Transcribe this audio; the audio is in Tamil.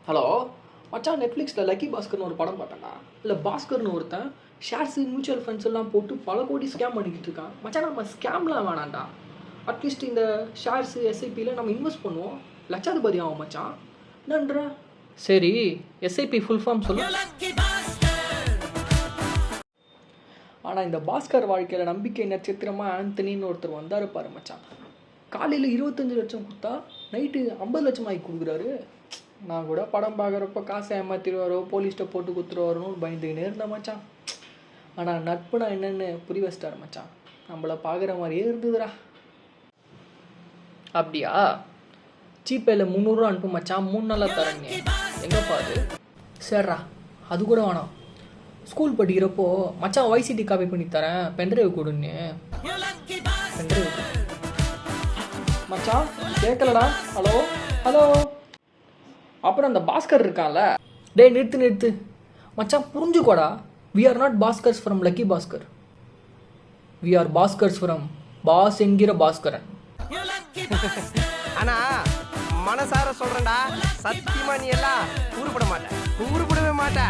ஹலோ மச்சான், நெட்ஃப்ளிக்ஸில் லக்கி பாஸ்கர்னு ஒரு படம் பார்த்தேன்டா. இல்லை பாஸ்கர்னு ஒருத்தன் ஷேர்ஸு மியூச்சுவல் ஃபண்ட்ஸ் எல்லாம் போட்டு பல கோடி ஸ்கேம் பண்ணிக்கிட்டு இருக்கான். மச்சான், நம்ம ஸ்கேம்லாம் வேணாம்டா. அட்லீஸ்ட் இந்த ஷேர்ஸு எஸ்ஐபியில் நம்ம இன்வெஸ்ட் பண்ணுவோம், லட்சாதிபதி ஆகும் மச்சான். என்னன்ற? சரி, எஸ்ஐபி ஃபுல் ஃபார்ம் சொல்லு. ஆனால் இந்த பாஸ்கர் வாழ்க்கையில் நம்பிக்கை நட்சத்திரமாக ஆந்தனின்னு ஒருத்தர் வந்தார் பாரு மச்சான். காலையில் 25 லட்சம் கொடுத்தா நைட்டு 50 லட்சம் ஆகி கொடுக்குறாரு. நான் கூட படம் பார்க்குறப்ப காசை ஏமாற்றிடுவாரோ, போலீஸ்ட்டை போட்டு கொடுத்துருவாரோன்னு பயந்துக்கினே இருந்தேன் மச்சான். ஆனால் நட்புனா என்னென்னு புரிய வச்சிட்டாரு மச்சான். நம்மளை பார்க்குற மாதிரியே இருந்ததுடா. அப்படியா? ஜிபேயில் 300 ரூபா அனுப்பு மச்சான், 3 நாளாக தரேங்க. எங்கப்பா அது? சரிடா, அது கூட வேணாம். ஸ்கூல் படிக்கிறப்போ மச்சான் வைசிடி காப்பி பண்ணி தரேன், பென்ட்ரைவ் கொடுன்னு. பென்ட்ரைவ் மச்சான் கேட்கலடா. Hello hello. அப்புறம் அந்த பாஸ்கர் இருக்கான்ல, டே நிறுத்து மச்சான், புரிஞ்சுக்கோடா. We are not Baskars from Lucky Baskar, we are Baskars from boss என்கிற பாஸ்கரன். ஆனா மனசார சொல்றேன்டா, சத்தியமா நீ எல்லாம் உருப்பட மாட்ட, உருப்படவே மாட்ட.